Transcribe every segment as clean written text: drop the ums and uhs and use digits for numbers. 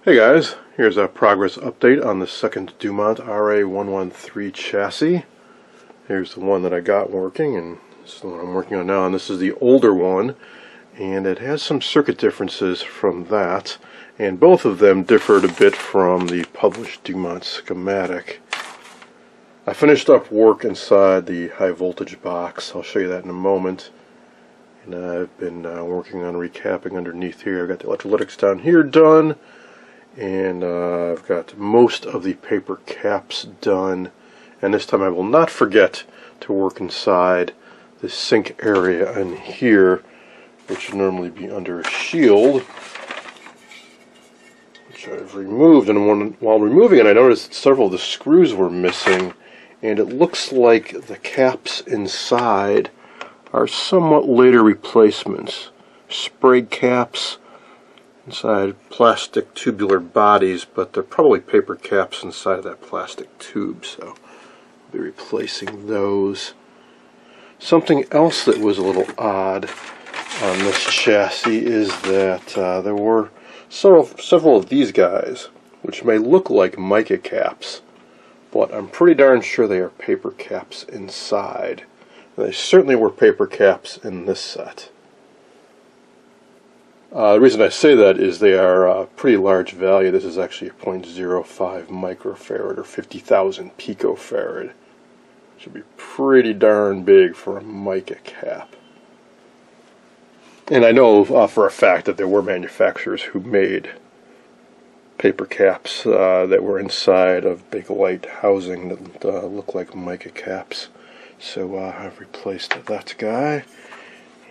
Hey guys, here's a progress update on the second Dumont RA-113 chassis. Here's the one that I got working, and this is the one I'm working on now, and this is the older one, and it has some circuit differences from that, and both of them differed a bit from the published Dumont schematic. I finished up work inside the high voltage box. I'll show you that in a moment. And I've been working on recapping underneath here. I've got the electrolytics down here done. And I've got most of the paper caps done, and this time I will not forget to work inside the sink area in here, which would normally be under a shield, which I've removed. And while removing it, I noticed that several of the screws were missing, and it looks like the caps inside are somewhat later replacements. Spray caps inside plastic tubular bodies, but they're probably paper caps inside of that plastic tube, so I'll be replacing those. Something else that was a little odd on this chassis is that there were several of these guys, which may look like mica caps, but I'm pretty darn sure they are paper caps inside. They certainly were paper caps in this set. The reason I say that is they are a pretty large value. This is actually a 0.05 microfarad or 50,000 picofarad. Should be pretty darn big for a mica cap. And I know for a fact that there were manufacturers who made paper caps that were inside of big light housing that look like mica caps. So I've replaced that guy.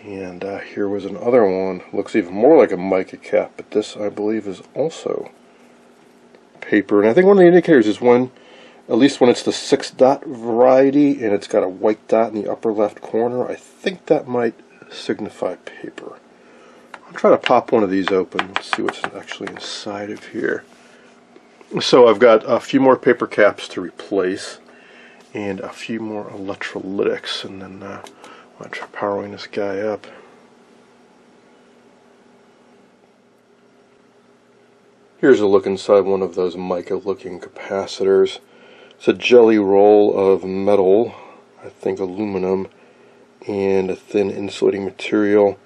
And here was another one. Looks even more like a mica cap, but this, I believe, is also paper. And I think one of the indicators is when, at least when it's the 6-dot variety, and it's got a white dot in the upper left corner, I think that might signify paper. I'll try to pop one of these open and see what's actually inside of here. So I've got a few more paper caps to replace, and a few more electrolytics, and then I'll try powering this guy up. Here's a look inside one of those mica looking capacitors. It's a jelly roll of metal, I think aluminum, and a thin insulating material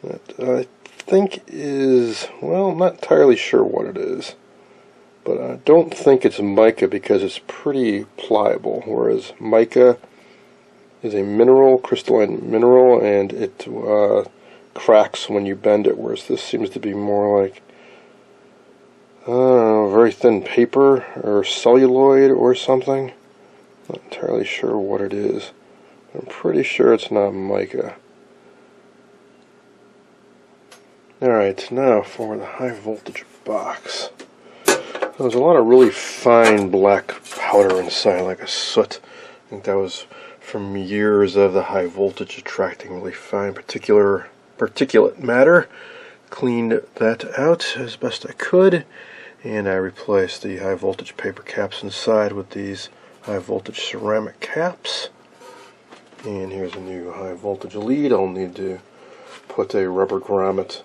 that I think is, well, I'm not entirely sure what it is, but I don't think it's mica because it's pretty pliable, whereas mica is a mineral, crystalline mineral, and it cracks when you bend it, whereas this seems to be more like, I don't know, very thin paper or celluloid or something. Not entirely sure what it is. I'm pretty sure it's not mica. Alright, now for the high voltage box. There's a lot of really fine black powder inside, like a soot. I think that was from years of the high voltage attracting really fine particulate matter. Cleaned that out as best I could, and I replaced the high voltage paper caps inside with these high voltage ceramic caps. And here's a new high voltage lead. I'll need to put a rubber grommet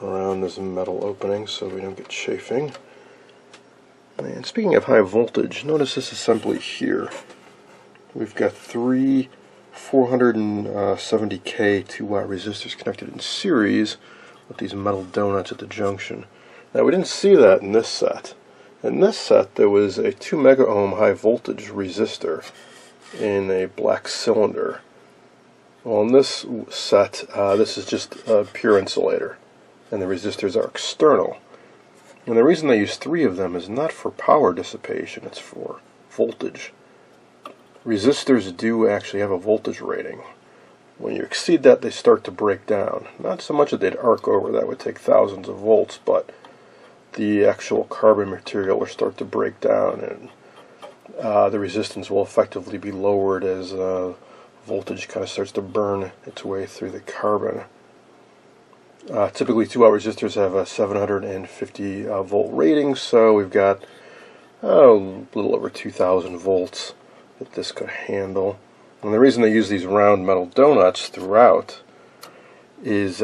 around this metal opening so we don't get chafing. And speaking of high voltage, notice this assembly here. We've got three 470K 2-watt resistors connected in series with these metal donuts at the junction. Now we didn't see that in this set. In this set there was a 2 mega ohm high voltage resistor in a black cylinder. Well, in this set this is just a pure insulator, and the resistors are external. And the reason they use 3 of them is not for power dissipation, it's for voltage. Resistors do actually have a voltage rating. When you exceed that, they start to break down. Not so much that they'd arc over, that would take thousands of volts, but the actual carbon material will start to break down, and the resistance will effectively be lowered as voltage kind of starts to burn its way through the carbon. Typically 2-watt resistors have a 750 volt rating, so we've got a little over 2,000 volts that this could handle. And the reason they use these round metal donuts throughout is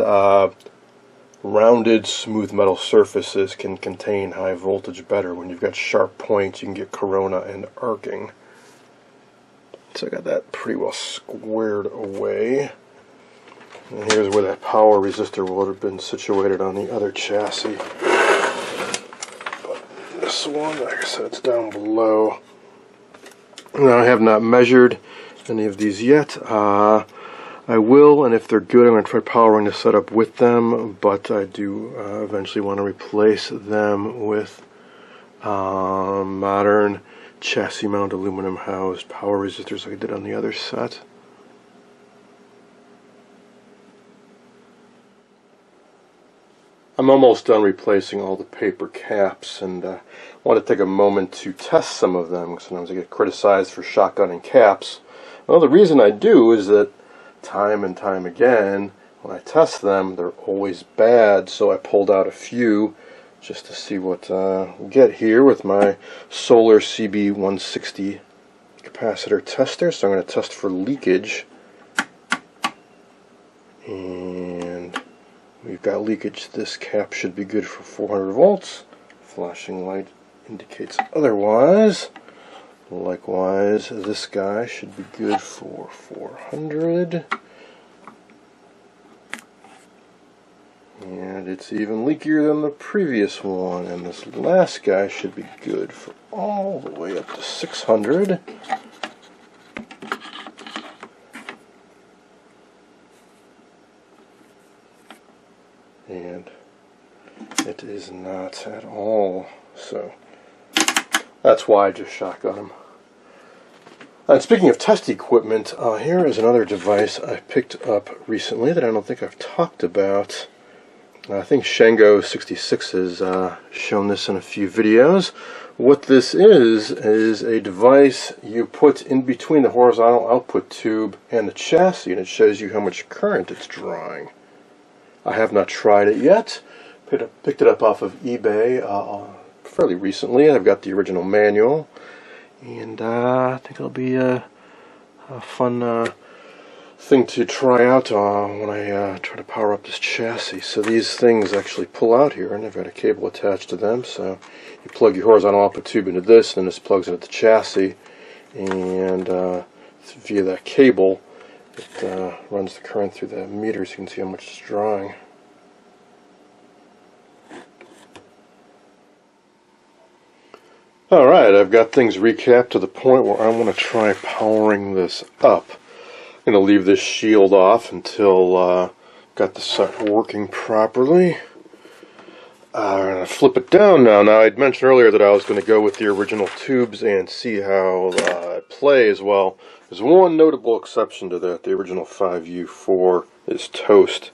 rounded, smooth metal surfaces can contain high voltage better. When you've got sharp points, you can get corona and arcing. So I got that pretty well squared away. And here's where that power resistor would have been situated on the other chassis. But this one, like I said, it's down below. Now I have not measured any of these yet. I will, and if they're good, I'm going to try powering the setup with them, but I do eventually want to replace them with modern chassis mount aluminum housed power resistors like I did on the other set. I'm almost done replacing all the paper caps, and I want to take a moment to test some of them. Sometimes I get criticized for shotgunning caps. Well, the reason I do is that time and time again, when I test them, they're always bad, so I pulled out a few just to see what we get here with my Solar CB160 capacitor tester. So I'm going to test for leakage, and we've got leakage. This cap should be good for 400 volts. Flashing light indicates otherwise. Likewise, this guy should be good for 400. And it's even leakier than the previous one. And this last guy should be good for all the way up to 600. And it is not at all. So that's why I just shotgun them. And speaking of test equipment, here is another device I picked up recently that I don't think I've talked about. I think Shango66 has shown this in a few videos. What this is a device you put in between the horizontal output tube and the chassis, and it shows you how much current it's drawing. I have not tried it yet. Picked it up off of eBay fairly recently. I've got the original manual, and I think it'll be a fun thing to try out when I try to power up this chassis. So these things actually pull out here, and they've got a cable attached to them. So you plug your horizontal output tube into this, and then this plugs into the chassis, and via that cable it runs the current through the meter, so you can see how much it's drawing. Alright, I've got things recapped to the point where I want to try powering this up. I'm going to leave this shield off until got the set working properly. I'm going to flip it down now. Now, I'd mentioned earlier that I was going to go with the original tubes and see how it plays. Well, there's one notable exception to that. The original 5U4 is toast.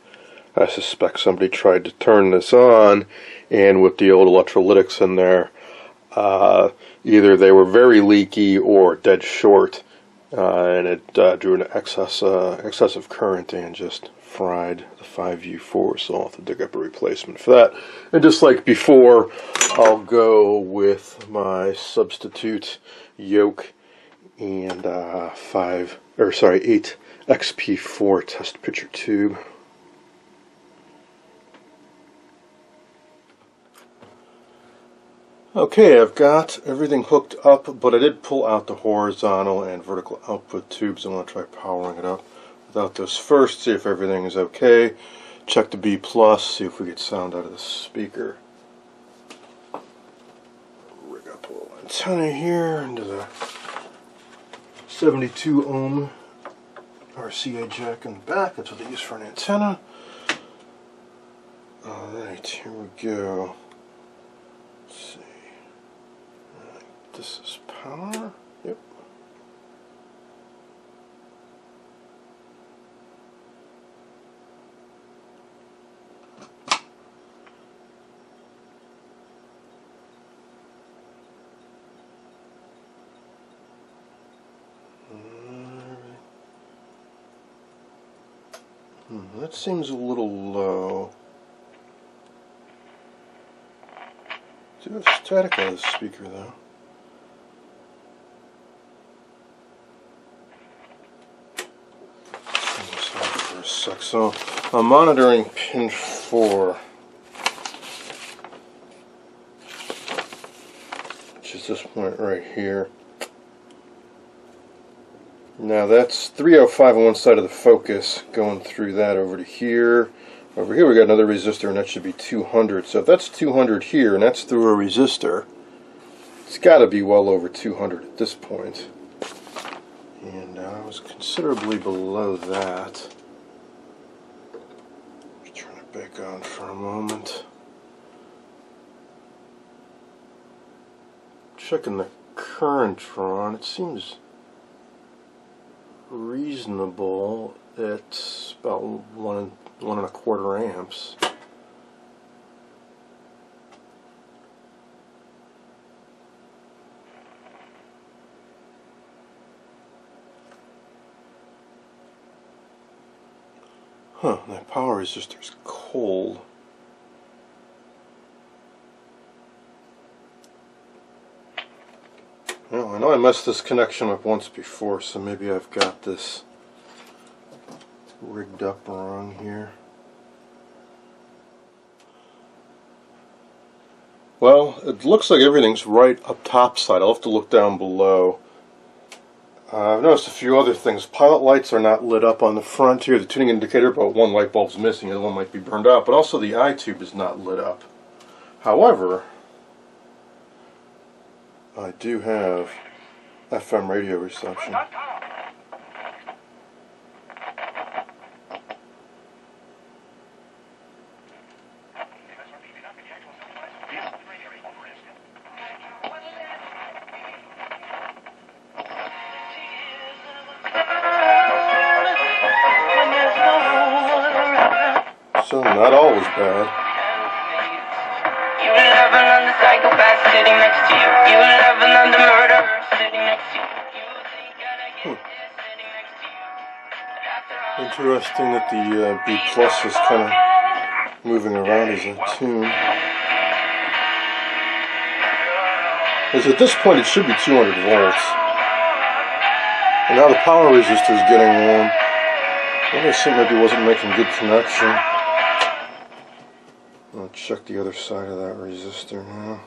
I suspect somebody tried to turn this on, and with the old electrolytics in there, either they were very leaky or dead short, and it drew an excessive current and just fried the 5U4, so I'll have to dig up a replacement for that. And just like before, I'll go with my substitute yoke and 8 XP4 test pitcher tube. Okay, I've got everything hooked up, but I did pull out the horizontal and vertical output tubes. I want to try powering it up without those first, see if everything is okay. Check the B+, see if we get sound out of the speaker. Rig up a little antenna here into the 72 ohm RCA jack in the back. That's what they use for an antenna. Alright, here we go. Let's see. This is power. Yep. That seems a little low. Do have static out of the speaker though. For a sec. So I'm monitoring pin 4 this point right here. Now that's 305 on one side of the focus, going through that over to here. Over here we got another resistor, and that should be 200. So if that's 200 here, and that's through a resistor, it's got to be well over 200 at this point. And I was considerably below that. Just turn it back on for a moment. Checking the current drawn, it seems reasonable. It's about 1.25 amps. Huh, that power resistor's cold. Well, I know I messed this connection up once before, so maybe I've got this rigged up wrong here. Well, it looks like everything's right up top side. I'll have to look down below. I've noticed a few other things. Pilot lights are not lit up on the front here. The tuning indicator, but one light bulb's missing. The other one might be burned out. But also the eye tube is not lit up. However, I do have FM radio reception. So not all was bad. You love another psychopath sitting next to you. You love another murderer sitting next to you. Interesting that the B plus is kind of moving around as a tune. Because at this point it should be 200 volts. And now the power resistor is getting warm. I guess it maybe wasn't making good connection. I'll check the other side of that resistor now.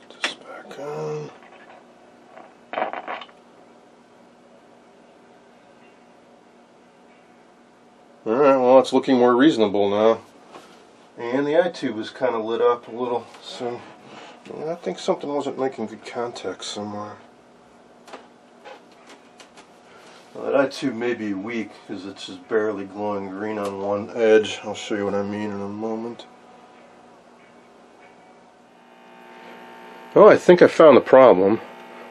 Put this back on. Alright, well it's looking more reasonable now. And the eye tube is kind of lit up a little, so I think something wasn't making good contact somewhere. Well, that eye tube may be weak because it's just barely glowing green on one edge. I'll show you what I mean in a moment. Oh, I think I found the problem.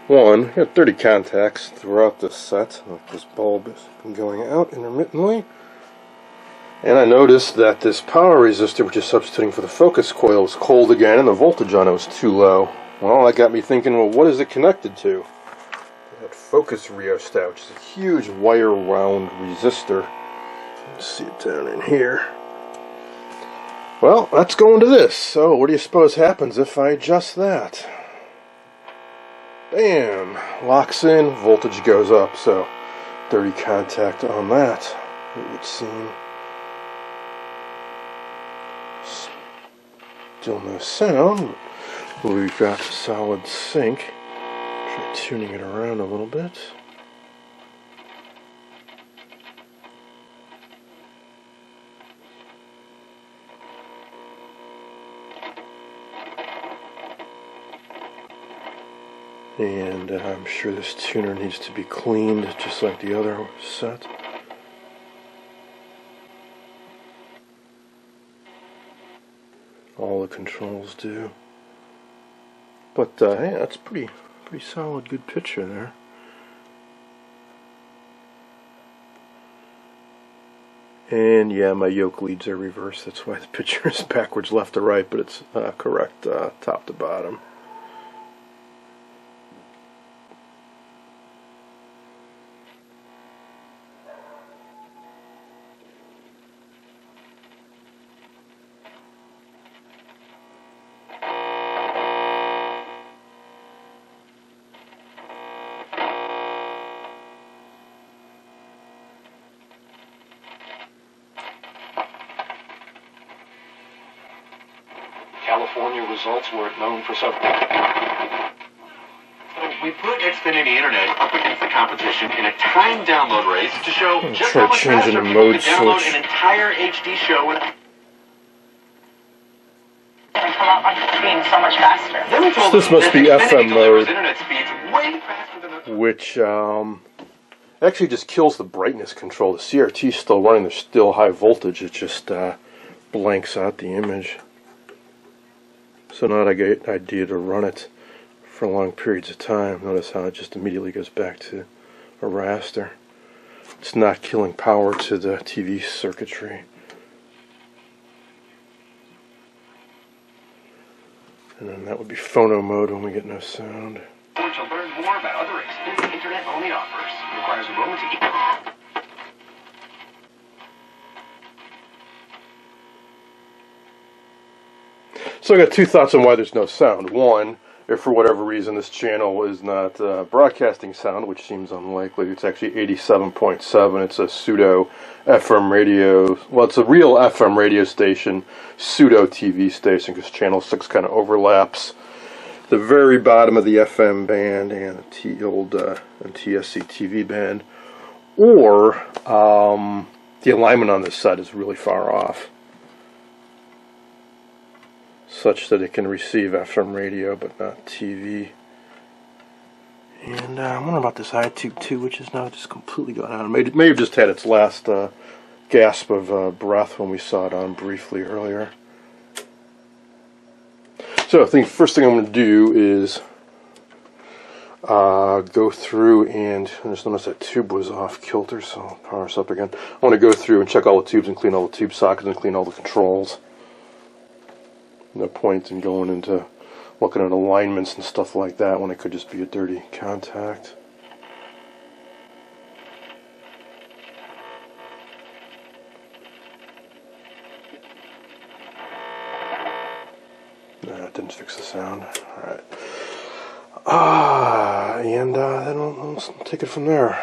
One, I got 30 contacts throughout this set. This bulb has been going out intermittently. And I noticed that this power resistor, which is substituting for the focus coil, was cold again, and the voltage on it was too low. Well, that got me thinking, well, what is it connected to? That focus rheostat, which is a huge wire-wound resistor. Let's see it down in here. Well, let's go into this. So, what do you suppose happens if I adjust that? Bam! Locks in, voltage goes up. So, 30 contact on that, it would seem. Still no sound, but we've got a solid sync. Try tuning it around a little bit. And I'm sure this tuner needs to be cleaned just like the other set. All the controls do. But hey, that's pretty solid, good picture there. And yeah, my yoke leads are reversed. That's why the picture is backwards left to right, but it's correct top to bottom. California results weren't known for something. We put Xfinity Internet up against the competition in a timed download race to show just how much faster people could download an entire HD show with. Come out like being so much faster. So this must be FM mode, which actually just kills the brightness control. The CRT is still running, there's still high voltage, it just blanks out the image. So not a good idea to run it for long periods of time. Notice how it just immediately goes back to a raster. It's not killing power to the TV circuitry. And then that would be phono mode when we get no sound. To learn more about other expensive internet-only offers, requires a moment to eat. So I got two thoughts on why there's no sound. One, if for whatever reason this channel is not broadcasting sound, which seems unlikely, it's actually 87.7. It's a pseudo FM radio. Well, it's a real FM radio station, pseudo TV station, because channel 6 kind of overlaps the very bottom of the FM band and the old TSC TV band. Or the alignment on this side is really far off, such that it can receive FM radio but not TV. And I wonder about this iTube 2, which is now just completely gone out. It may have just had its last gasp of breath when we saw it on briefly earlier. So I think first thing I'm going to do is go through and just notice that tube was off kilter, so I'll power this up again. I want to go through and check all the tubes and clean all the tube sockets and clean all the controls. No point in going into looking at alignments and stuff like that when it could just be a dirty contact. No, it didn't fix the sound. Alright. And then we'll take it from there.